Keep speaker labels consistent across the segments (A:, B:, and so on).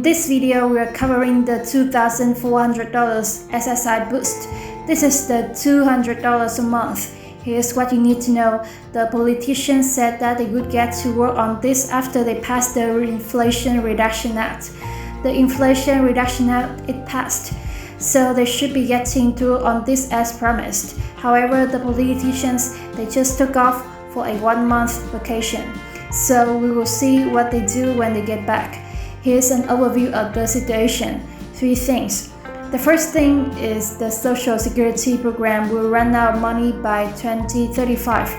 A: this video, we are covering the $2,400 SSI boost. This is the $200 a month. Here's what you need to know. The politicians said that they would get to work on this after they passed the Inflation Reduction Act. The Inflation Reduction Act, it passed, so they should be getting through on this as promised. However, the politicians, they just took off for a 1-month vacation. So we will see what they do when they get back. Here's an overview of the situation. 3 things. The first thing is the Social Security program will run out of money by 2035.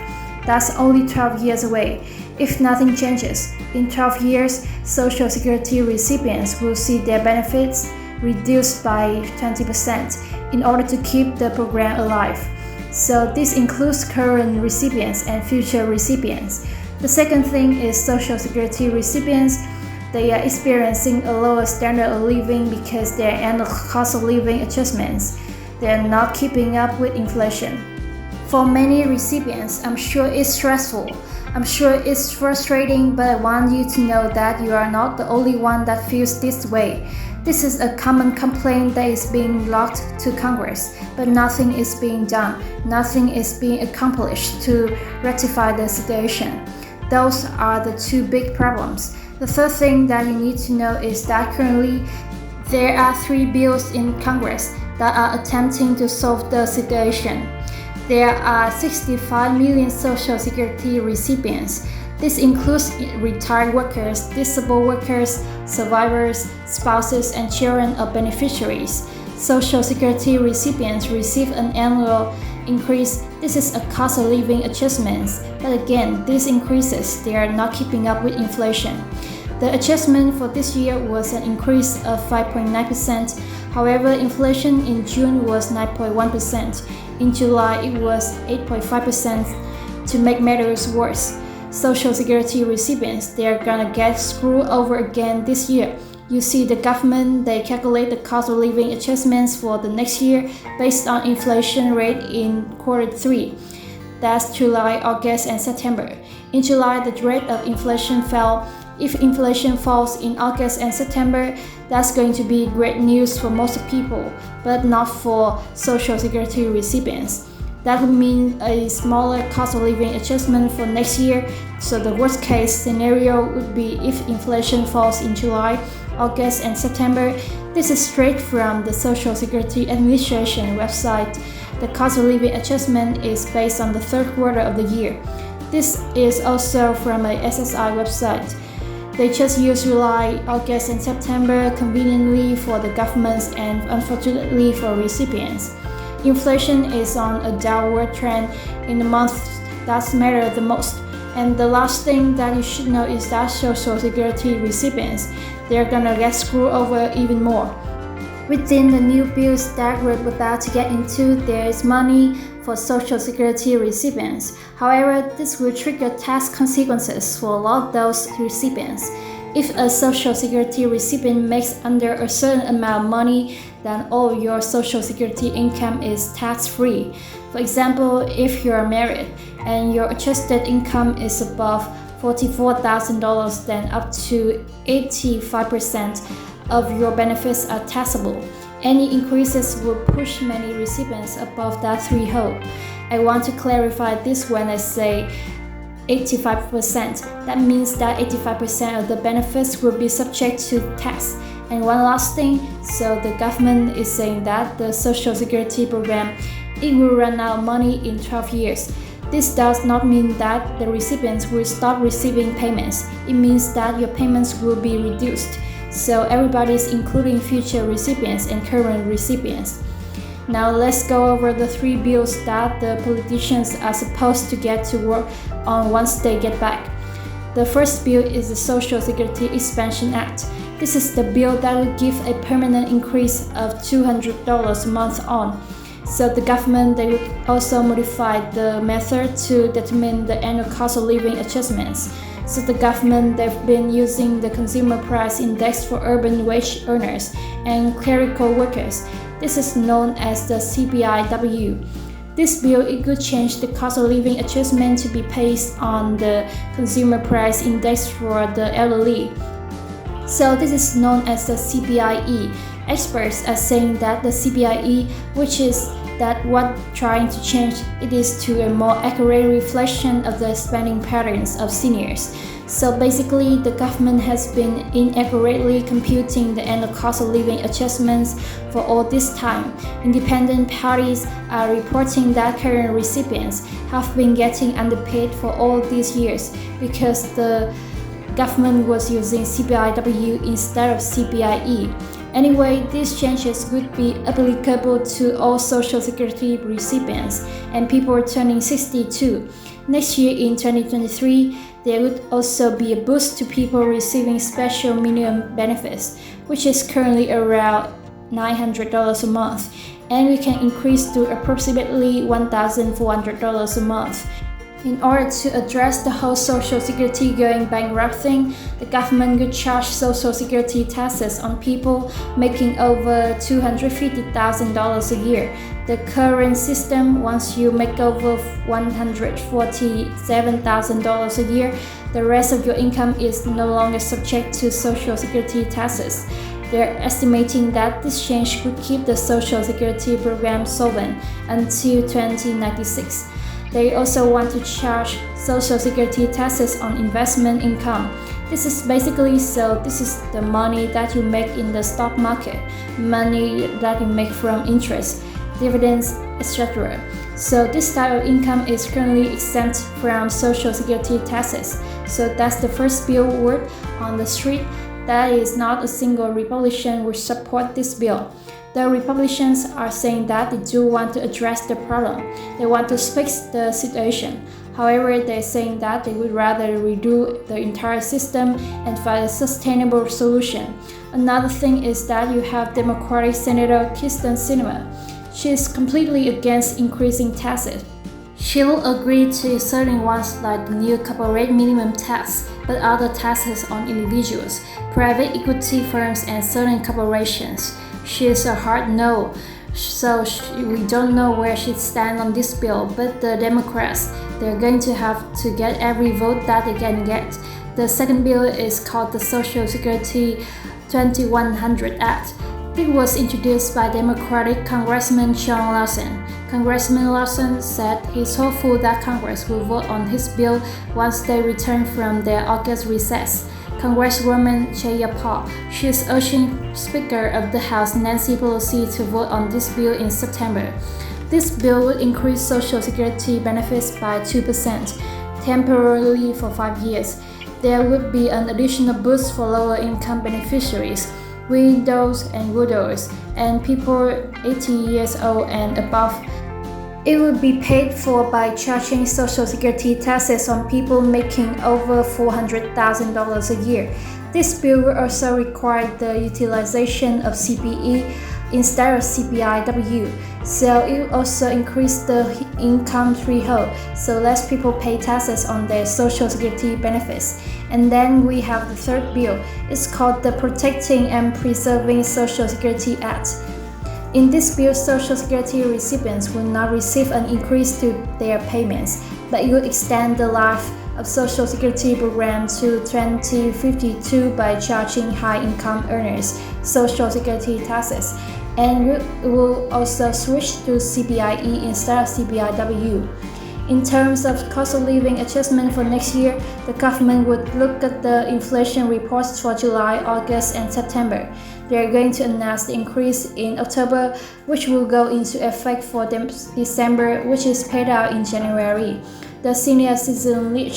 A: That's only 12 years away. If nothing changes, in 12 years, Social Security recipients will see their benefits reduced by 20% in order to keep the program alive. So this includes current recipients and future recipients. The second thing is Social Security recipients. They are experiencing a lower standard of living because their annual cost of living adjustments. They are not keeping up with inflation. For many recipients, I'm sure it's stressful. I'm sure it's frustrating, but I want you to know that you are not the only one that feels this way. This is a common complaint that is being logged to Congress, but nothing is being done. Nothing is being accomplished to rectify the situation. Those are the 2 big problems. The third thing that you need to know is that currently there are 3 bills in Congress that are attempting to solve the situation. There are 65 million Social Security recipients. This includes retired workers, disabled workers, survivors, spouses, and children of beneficiaries. Social Security recipients receive an annual increase. This is a cost of living adjustments, but again, these increases, they are not keeping up with inflation. The adjustment for this year was an increase of 5.9%. However, inflation in June was 9.1%. In July, it was 8.5%. To make matters worse, Social Security recipients, they are gonna get screwed over again this year. You see, the government, they calculate the cost of living adjustments for the next year based on inflation rate in Q3. That's July, August, and September. In July, the rate of inflation fell. If inflation falls in August and September, that's going to be great news for most people, but not for Social Security recipients. That would mean a smaller cost of living adjustment for next year. So the worst case scenario would be if inflation falls in July, August, and September. This is straight from the Social Security Administration website. The cost of living adjustment is based on the Q3 of the year. This is also from a SSI website. They just use July, August, and September conveniently for the governments and unfortunately for recipients. Inflation is on a downward trend in the months that matter the most. And the last thing that you should know is that Social Security recipients, they're gonna get screwed over even more. Within the new bills that we're about to get into, there is money for Social Security recipients. However, this will trigger tax consequences for a lot of those recipients. If a Social Security recipient makes under a certain amount of money, then all your Social Security income is tax-free. For example, if you're married and your adjusted income is above $44,000, then up to 85% of your benefits are taxable. Any increases will push many recipients above that threshold. I want to clarify this when I say 85%. That means that 85% of the benefits will be subject to tax. And one last thing, so the government is saying that the Social Security program, it will run out of money in 12 years. This does not mean that the recipients will stop receiving payments. It means that your payments will be reduced. So everybody's including future recipients and current recipients. Now let's go over the 3 bills that the politicians are supposed to get to work on once they get back. The first bill is the Social Security Expansion Act. This is the bill that will give a permanent increase of $200 a month on. So the government, they will also modify the method to determine the annual cost of living adjustments. So the government, they've been using the Consumer Price Index for urban wage earners and clerical workers. This is known as the CPIW. This bill, it could change the cost of living adjustment to be based on the Consumer Price Index for the elderly. So this is known as the CPIE. Experts are saying that the CPIE, which is that what trying to change it is to a more accurate reflection of the spending patterns of seniors. So basically, the government has been inaccurately computing the annual cost of living adjustments for all this time. Independent parties are reporting that current recipients have been getting underpaid for all these years because the government was using CPIW instead of CPIE. Anyway, these changes would be applicable to all Social Security recipients and people turning 62. Next year in 2023, there would also be a boost to people receiving special minimum benefits, which is currently around $900 a month, and we can increase to approximately $1,400 a month. In order to address the whole Social Security going bankrupt thing, the government would charge Social Security taxes on people making over $250,000 a year. The current system, once you make over $147,000 a year, the rest of your income is no longer subject to Social Security taxes. They're estimating that this change could keep the Social Security program solvent until 2096. They also want to charge Social Security taxes on investment income. This is the money that you make in the stock market, money that you make from interest, dividends, etc. So this type of income is currently exempt from Social Security taxes. So that's the first bill word on the street. That is not a single Republican would support this bill. The Republicans are saying that they do want to address the problem. They want to fix the situation. However, they're saying that they would rather redo the entire system and find a sustainable solution. Another thing is that you have Democratic Senator Kyrsten Sinema. She is completely against increasing taxes. She will agree to certain ones like the new corporate minimum tax, but other taxes on individuals, private equity firms, and certain corporations. She is a hard no, so we don't know where she stands on this bill, but the Democrats, they're going to have to get every vote that they can get. The second bill is called the Social Security 2100 Act. It was introduced by Democratic Congressman John Lawson. Congressman Lawson said he's hopeful that Congress will vote on his bill once they return from their August recess. Congresswoman Jaya Paul, she is urging Speaker of the House Nancy Pelosi to vote on this bill in September. This bill would increase Social Security benefits by 2%, temporarily for 5 years. There would be an additional boost for lower-income beneficiaries, widows and widowers, and people 80 years old and above. It would be paid for by charging Social Security taxes on people making over $400,000 a year. This bill will also require the utilization of CPE instead of CPIW. So it will also increase the income threshold, so less people pay taxes on their Social Security benefits. And then we have the third bill. It's called the Protecting and Preserving Social Security Act. In this bill, Social Security recipients will not receive an increase to their payments, but it will extend the life of Social Security program to 2052 by charging high-income earners Social Security taxes, and it will also switch to CPIE instead of CPIW. In terms of cost of living adjustment for next year, the government would look at the inflation reports for July, August, and September. They are going to announce the increase in October, which will go into effect for December, which is paid out in January. The Senior Citizen League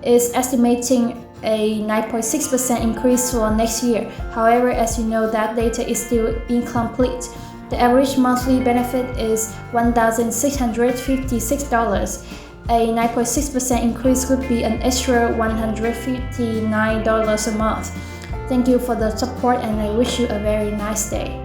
A: is estimating a 9.6% increase for next year. However, as you know, that data is still incomplete. The average monthly benefit is $1,656. A 9.6% increase would be an extra $159 a month. Thank you for the support, and I wish you a very nice day.